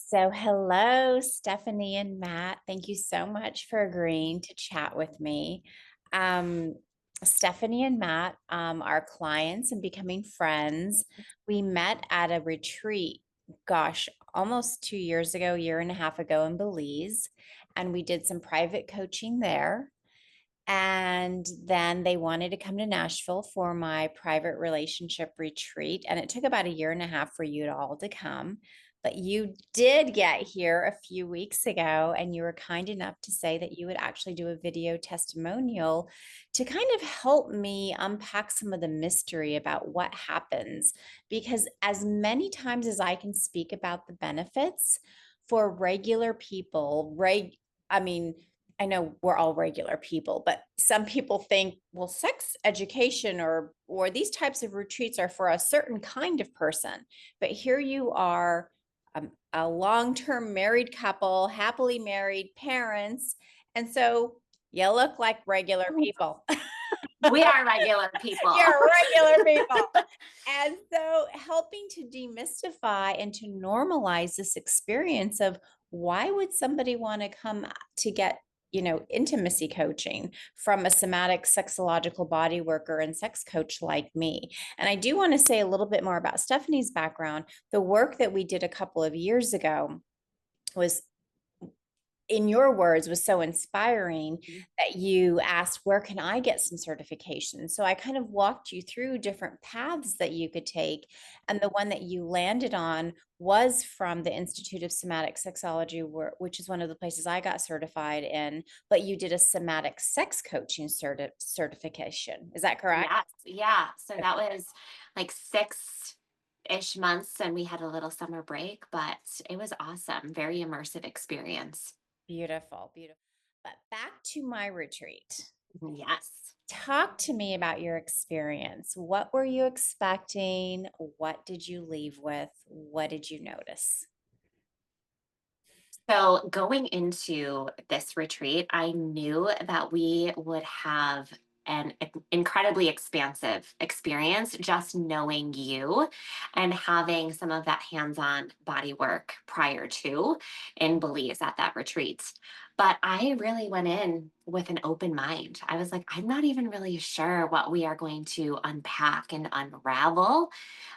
So, hello, Stephanie and Matt. Thank you so much for agreeing to chat with me. Um, Stephanie and Matt are clients and becoming friends. We met at a retreat, gosh, almost 2 years ago, year and a half ago in Belize, and we did some private coaching there. And then they wanted to come to Nashville for my private relationship retreat. And it took about a year and a half for you to all to come. But you did get here a few weeks ago, and you were kind enough to say that you would actually do a video testimonial to kind of help me unpack some of the mystery about what happens. Because as many times as I can speak about the benefits for regular people, I mean, I know we're all regular people, but some people think, well, sex education or these types of retreats are for a certain kind of person. But here you are, a long-term married couple, happily married parents, and so you look like regular people. We are regular people. You're regular people. And so helping to demystify and to normalize this experience of why would somebody want to come to get, intimacy coaching from a somatic sexological body worker and sex coach like me. And I do want to say a little bit more about Stephanie's background. The work that we did a couple of years ago was, in your words, was so inspiring that you asked, where can I get some certification? So I kind of walked you through different paths that you could take. And the one that you landed on was from the Institute of Somatic Sexology, which is one of the places I got certified in, but you did a somatic sex coaching certification. Is that correct? Yes, yeah. So that was like 6-ish months, and we had a little summer break, but it was awesome. Very immersive experience. Beautiful, beautiful. But back to my retreat. Yes. Talk to me about your experience. What were you expecting? What did you leave with? What did you notice? So going into this retreat, I knew that we would have an incredibly expansive experience just knowing you and having some of that hands-on body work prior to in Belize at that retreat. But I really went in with an open mind. I was like, I'm not even really sure what we are going to unpack and unravel,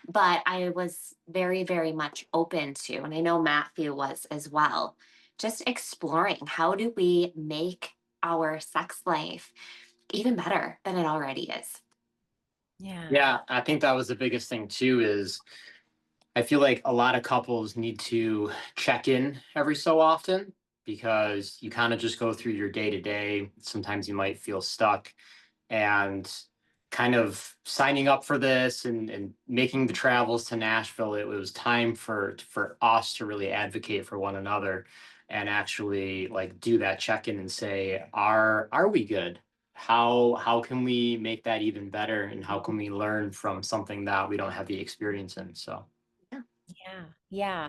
but I was very, very much open to, and I know Matthew was as well, just exploring how do we make our sex life even better than it already is. Yeah. Yeah, I think that was the biggest thing too is I feel like a lot of couples need to check in every so often because you kind of just go through your day to day. Sometimes you might feel stuck and kind of signing up for this and making the travels to Nashville, it was time for us to really advocate for one another and actually like do that check-in and say, are we good? How can we make that even better? And how can we learn from something that we don't have the experience in? So Yeah. Yeah. Yeah.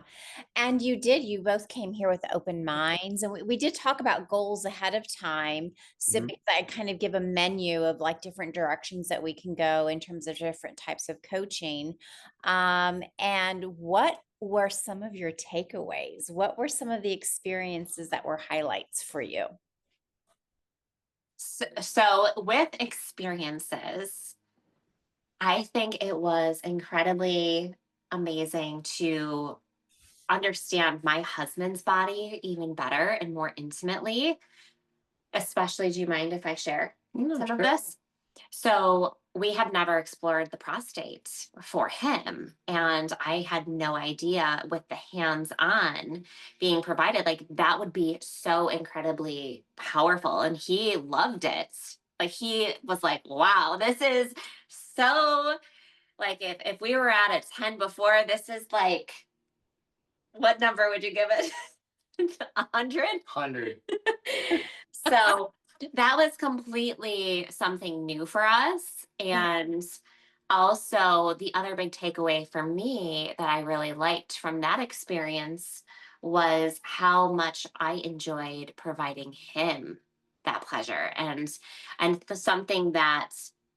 And you both came here with open minds. And we did talk about goals ahead of time. So mhm. because I kind of give a menu of like different directions that we can go in terms of different types of coaching. And what were some of your takeaways? What were some of the experiences that were highlights for you? So with experiences, I think it was incredibly amazing to understand my husband's body even better and more intimately. Especially, do you mind if I share No, some of sure. this? So, we had never explored the prostate for him. And I had no idea with the hands on being provided, like that would be so incredibly powerful. And he loved it. Like, he was like, wow, this is so, like, if we were at a 10 before, this is like, what number would you give it? 100? 100. So that was completely something new for us. Yeah. And also, the other big takeaway for me that I really liked from that experience was how much I enjoyed providing him that pleasure and for something that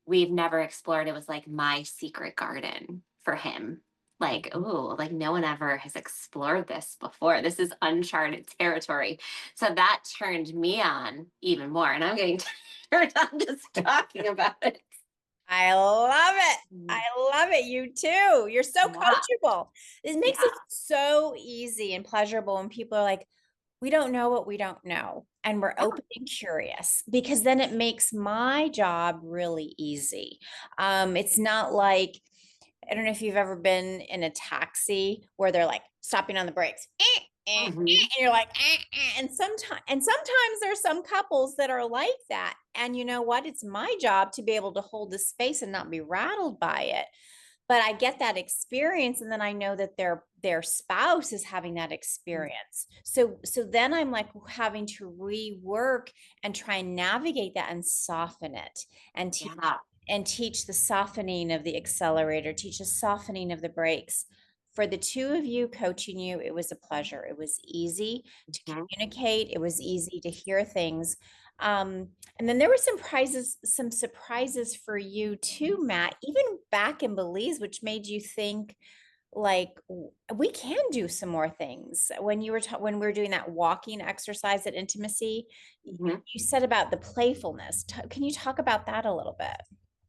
we've never explored. It was like my secret garden for him. like, oh, like no one ever has explored this before. This is uncharted territory. So that turned me on even more. And I'm getting turned on just talking about it. I love it. I love it. You too. You're so Yeah. coachable. It makes Yeah. it so easy and pleasurable when people are like, we don't know what we don't know. And we're Yeah. open and curious, because then it makes my job really easy. It's not like, I don't know if you've ever been in a taxi where they're like stopping on the brakes. Mhm. And you're like, and sometimes there's some couples that are like that. And you know what? It's my job to be able to hold the space and not be rattled by it. But I get that experience, and then I know that their spouse is having that experience. So then I'm like having to rework and try and navigate that and soften it and Yeah. teach the softening of the accelerator, teach the softening of the brakes. For the two of you coaching you, it was a pleasure. It was easy to Mhm. communicate. It was easy to hear things. And then there were some surprises for you too, Matt, even back in Belize, which made you think like we can do some more things. When when we were doing that walking exercise at intimacy, Mhm. you said about the playfulness. Can you talk about that a little bit?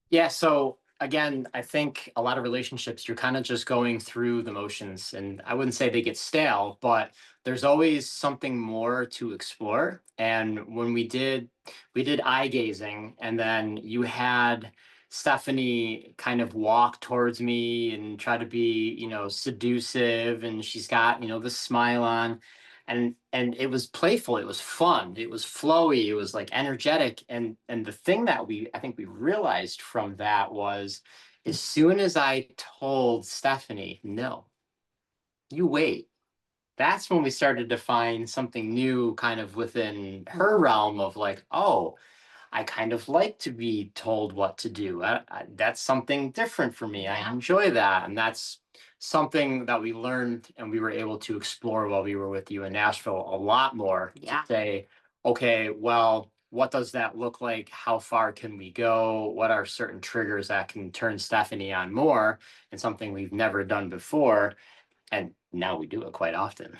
Yeah. So again, I think a lot of relationships, you're kind of just going through the motions, and I wouldn't say they get stale, but there's always something more to explore. And when we did eye gazing, and then you had Stephanie kind of walk towards me and try to be, seductive, and she's got, the smile on, and it was playful, it was fun, it was flowy, it was like energetic. And the thing that I think we realized from that was, as soon as I told Stephanie, no, you wait, that's when we started to find something new kind of within her realm of like, oh, I kind of like to be told what to do. That's something different for me. I Yeah. enjoy that. And that's something that we learned and we were able to explore while we were with you in Nashville a lot more, to Yeah. say, okay, well, what does that look like? How far can we go? What are certain triggers that can turn Stephanie on more, and something we've never done before? And now we do it quite often.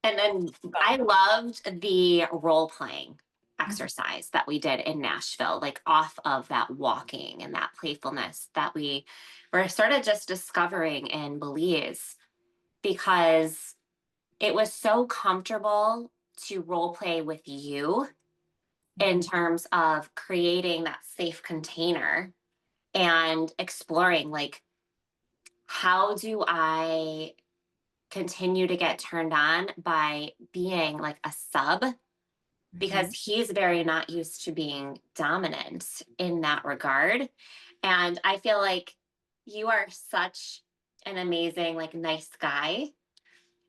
And then I loved the role playing exercise that we did in Nashville, like off of that walking and that playfulness that we were sort of just discovering in Belize, because it was so comfortable to role play with you in terms of creating that safe container and exploring, like, how do I continue to get turned on by being like a sub, because Mhm. he's very not used to being dominant in that regard. And I feel like you are such an amazing, like, nice guy.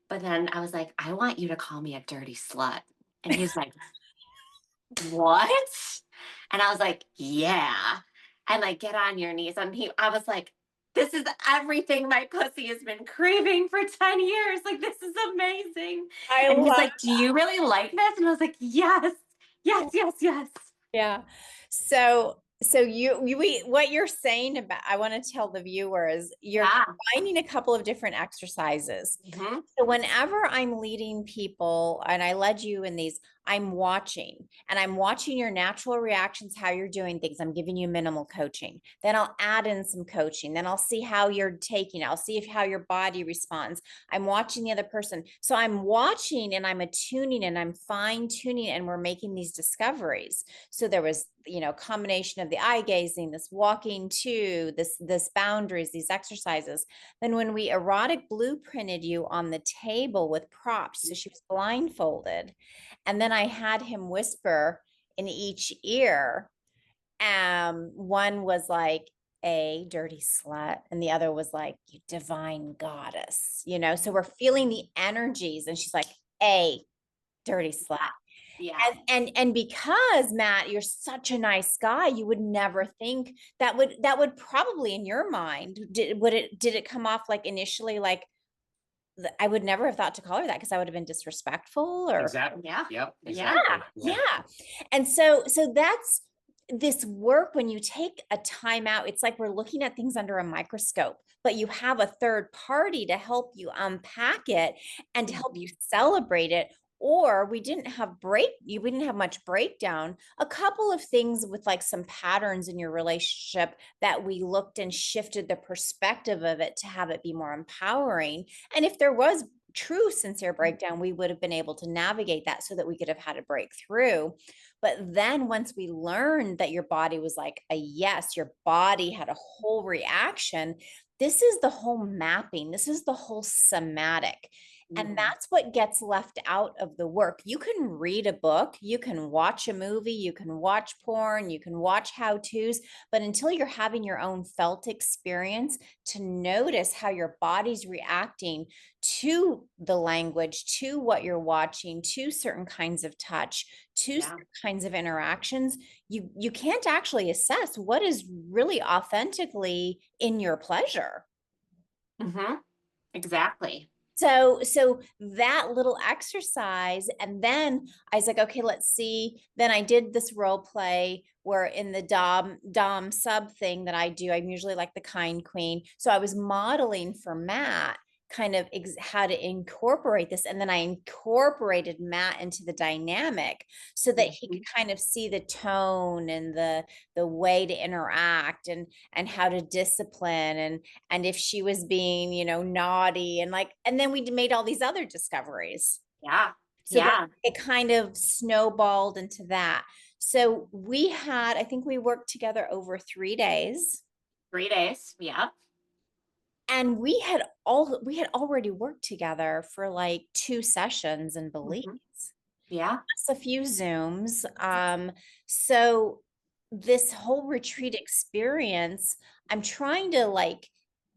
But then I was like, I want you to call me a dirty slut. And he's like, what? And I was like, yeah. And like, get on your knees. And I was like, this is everything my pussy has been craving for 10 years. Like, this is amazing. I And he's love. like, do you really like this? And I was like, yes, yes, yes, yes. Yeah. So what you're saying about, I want to tell the viewers, you're Yeah. combining a couple of different exercises. Mhm. So whenever I'm leading people, and I led you in these, I'm watching your natural reactions, how you're doing things. I'm giving you minimal coaching. Then I'll add in some coaching. Then I'll see how you're taking it. I'll see how your body responds. I'm watching the other person. So I'm watching and I'm attuning and I'm fine tuning, and we're making these discoveries. So there was, combination of the eye gazing, this walking to this boundaries, these exercises. Then when we erotic blueprinted you on the table with props, so she was blindfolded, and then I had him whisper in each ear. One was like, a dirty slut, and the other was like, you divine goddess, so we're feeling the energies, and she's like, a dirty slut. Yeah. And because Matt, you're such a nice guy, you would never think that would probably, in your mind, did it come off like initially like, I would never have thought to call her that because I would have been disrespectful or Exactly. Yeah. Yep. Yeah. Exactly. yeah. And so that's this work. When you take a time out, it's like we're looking at things under a microscope, but you have a third party to help you unpack it and to help you celebrate it. Or we didn't have much breakdown. A couple of things with like some patterns in your relationship that we looked and shifted the perspective of it to have it be more empowering. And if there was true sincere breakdown, we would have been able to navigate that so that we could have had a breakthrough. But then once we learned that your body was like a yes, your body had a whole reaction. This is the whole mapping. This is the whole somatic. And that's what gets left out of the work. You can read a book, you can watch a movie, you can watch porn, you can watch how-tos, but until you're having your own felt experience to notice how your body's reacting to the language, to what you're watching, to certain kinds of touch, to certain kinds of interactions, you can't actually assess what is really authentically in your pleasure. Exactly. So that little exercise, and then I was like, okay, let's see. Then I did this role play where in the dom sub thing that I do, I'm usually like the kind queen. So I was modeling for Matt kind of how to incorporate this, and then I incorporated Matt into the dynamic so that he could kind of see the tone and the way to interact and how to discipline and if she was being, naughty and then we made all these other discoveries. So that it kind of snowballed into that. So I think we worked together over 3 days. 3 days. Yeah. And we had already worked together for like 2 sessions in Belize. Yeah. Plus a few Zooms. So this whole retreat experience, I'm trying to like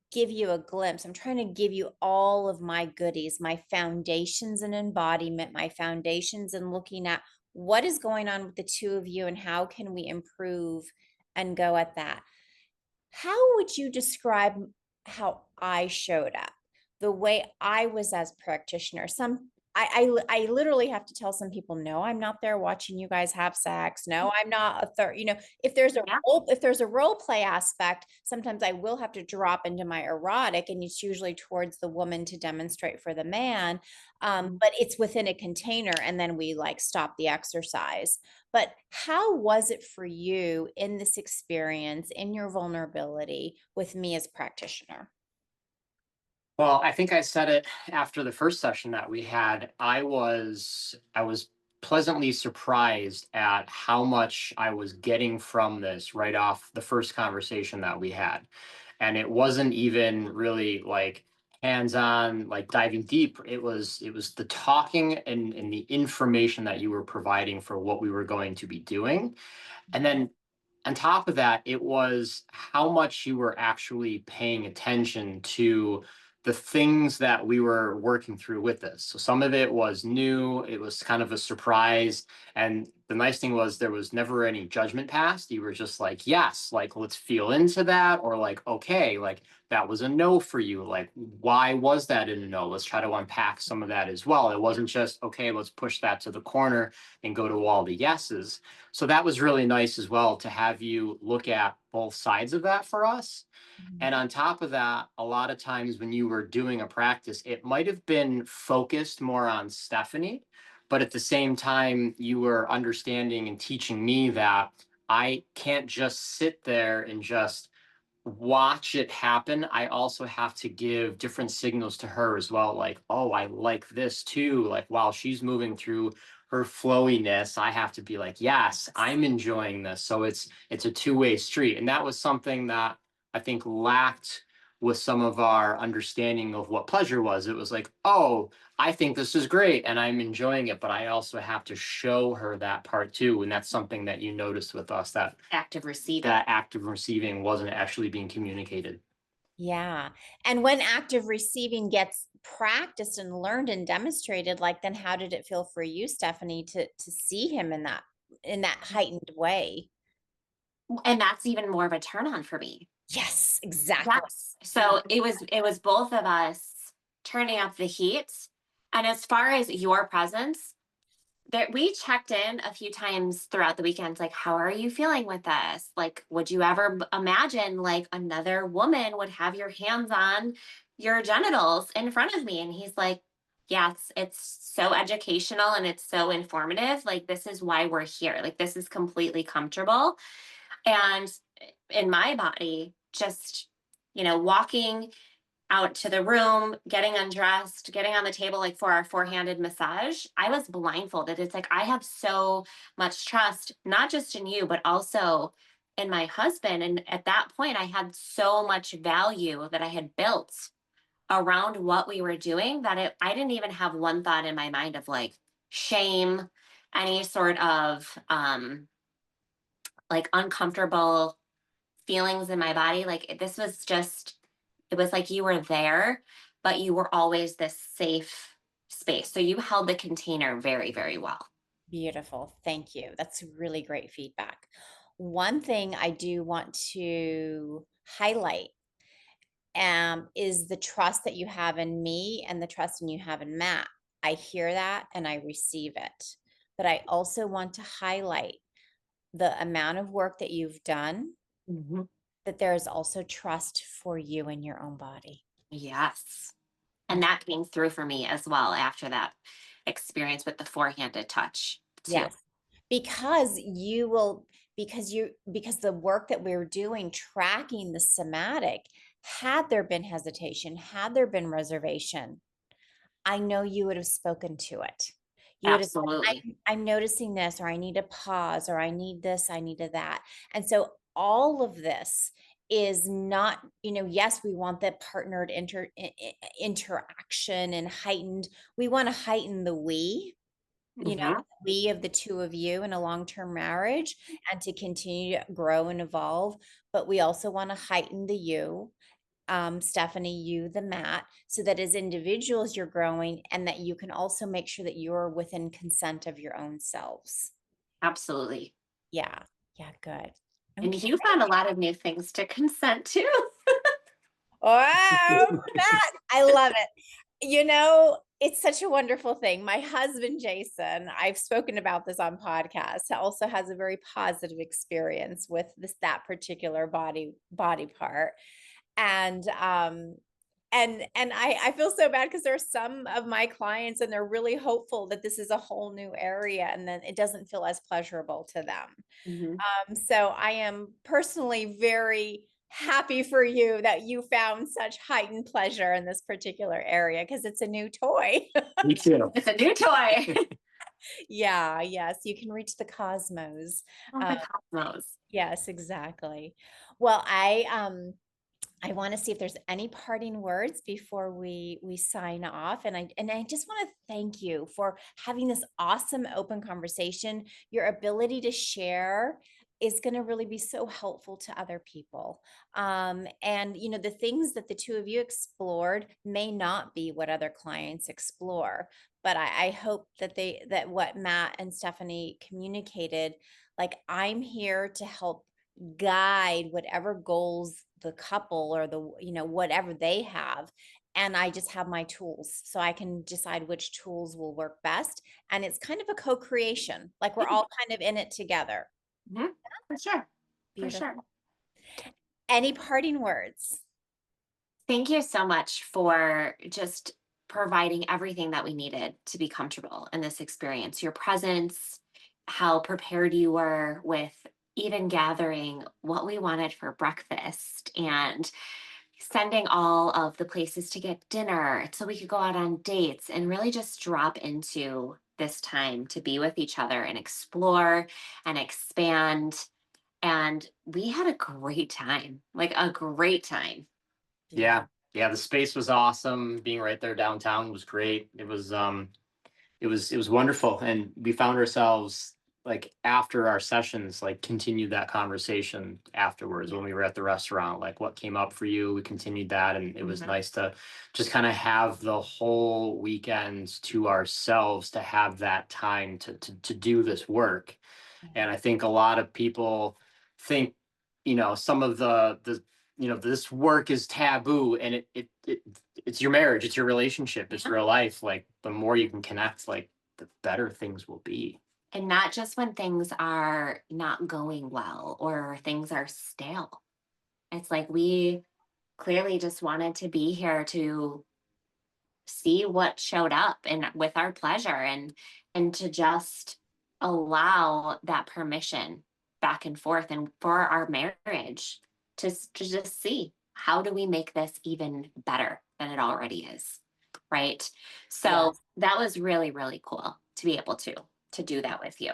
give you a glimpse. I'm trying to give you all of my goodies, my foundations in embodiment, my foundations in looking at what is going on with the two of you and how can we improve and go at that. How would you describe how I showed up, the way I was as practitioner? I literally have to tell some people, no, I'm not there watching you guys have sex. No, I'm not a third. If there's a role play aspect, sometimes I will have to drop into my erotic, and it's usually towards the woman to demonstrate for the man. But it's within a container, and then we like stop the exercise. But how was it for you in this experience, in your vulnerability with me as practitioner? Well, I think I said it after the first session that we had. I was pleasantly surprised at how much I was getting from this right off the first conversation that we had. And it wasn't even really like hands-on, like diving deep. It was the talking and the information that you were providing for what we were going to be doing. And then on top of that, it was how much you were actually paying attention to the things that we were working through with this. So some of it was new, it was kind of a surprise. And the nice thing was there was never any judgment passed. You were just like, yes, like let's feel into that, or like, okay, like that was a no for you. Like, why was that in a no? Let's try to unpack some of that as well. It wasn't just, okay, let's push that to the corner and go to all the yeses. So that was really nice as well to have you look at both sides of that for us. And on top of that, a lot of times when you were doing a practice, it might have been focused more on Stephanie, but at the same time, you were understanding and teaching me that I can't just sit there and just watch it happen. I also have to give different signals to her as well. Like, oh, I like this too. Like while she's moving through her flowiness, I have to be like, yes, I'm enjoying this. So it's a two-way street. And that was something that I think lacked with some of our understanding of what pleasure was. It was like, oh, I think this is great and I'm enjoying it, but I also have to show her that part too. And that's something that you noticed with us, that Active receiving. that active receiving wasn't actually being communicated. Yeah. And when active receiving gets practiced and learned and demonstrated, like then how did it feel for you, Stephanie, to see him in that heightened way? And that's even more of a turn on for me. Yes, exactly. Yes. So it was both of us turning up the heat. And as far as your presence, we checked in a few times throughout the weekends, like, how are you feeling with this? Like, would you ever imagine like another woman would have your hands on your genitals in front of me? And he's like, yes, it's so educational and it's so informative. Like, this is why we're here. Like, this is completely comfortable. And in my body, just, walking out to the room, getting undressed, getting on the table, like for our four-handed massage, I was blindfolded. It's like I have so much trust, not just in you, but also in my husband. And at that point, I had so much value that I had built around what we were doing that I didn't even have one thought in my mind of like shame, any sort of like uncomfortable feelings in my body. Like this was just, it was like you were there, but you were always this safe space. So you held the container very, very well. Beautiful. Thank you. That's really great feedback. One thing I do want to highlight is the trust that you have in me and the trust you have in Matt. I hear that and I receive it. But I also want to highlight the amount of work that you've done, Mhm. that there is also trust for you in your own body. Yes. And that came through for me as well after that experience with the four-handed touch too. Yes. Because you will, because the work that we're doing, tracking the somatic, had there been hesitation, had there been reservation, I know you would have spoken to it. You would have said, Absolutely. I'm noticing this, or I need a pause, or I need this, I needed that. And so all of this is not, yes, we want that partnered interaction and heightened. We want to heighten the Hmm. we of the two of you in a long-term marriage, and to continue to grow and evolve. But we also want to heighten the you, Stephanie, you, the Matt, so that as individuals you're growing, and that you can also make sure that you're within consent of your own selves. Absolutely. Yeah. Yeah. Good. And Okay. you found a lot of new things to consent to. Wow, Matt, I love it. It's such a wonderful thing. My husband, Jason, I've spoken about this on podcasts, also has a very positive experience with that particular body part. And I feel so bad because there are some of my clients and they're really hopeful that this is a whole new area and then it doesn't feel as pleasurable to them. Mhm. So I am personally very happy for you that you found such heightened pleasure in this particular area, because it's a new toy. Me too. It's a new toy. Yeah, yes, you can reach the cosmos. Oh, Uh, the cosmos. yes, exactly. Well, I want to see if there's any parting words before we sign off. And I just want to thank you for having this awesome open conversation. Your ability to share is going to really be so helpful to other people. And the things that the two of you explored may not be what other clients explore. But I hope that what Matt and Stephanie communicated, like, I'm here to help guide whatever goals the couple or whatever they have, and I just have my tools so I can decide which tools will work best. And it's kind of a co-creation, like we're all kind of in it together. Mhm. For sure. For sure. Beautiful. Any parting words? Thank you so much for just providing everything that we needed to be comfortable in this experience. Your presence, how prepared you were with even gathering what we wanted for breakfast, and sending all of the places to get dinner so we could go out on dates and really just drop into this time to be with each other and explore and expand. And we had a great time, like a great time. Beautiful. Yeah. Yeah. The space was awesome. Being right there downtown was great. It was wonderful. And we found ourselves like after our sessions, like continued that conversation afterwards when we were at the restaurant, like what came up for you. We continued that. And it was Mhm. nice to just kind of have the whole weekend to ourselves to have that time to do this work. And I think a lot of people think, some of this work is taboo, and it's your marriage, it's your relationship, it's Yeah. real life. Like the more you can connect, like the better things will be. And not just when things are not going well or things are stale. It's like we clearly just wanted to be here to see what showed up and with our pleasure, and to just allow that permission back and forth and for our marriage to just see how do we make this even better than it already is, right? So Yes. that was really really cool to be able to do that with you.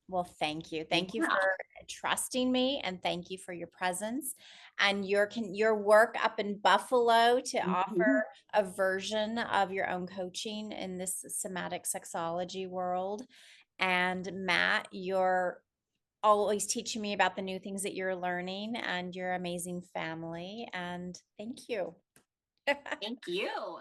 Well, thank you. Thank you Yeah. for trusting me, and thank you for your presence and your work up in Buffalo to offer Mhm. a version of your own coaching in this somatic sexology world. And Matt, you're always teaching me about the new things that you're learning and your amazing family. And thank you. Thank you.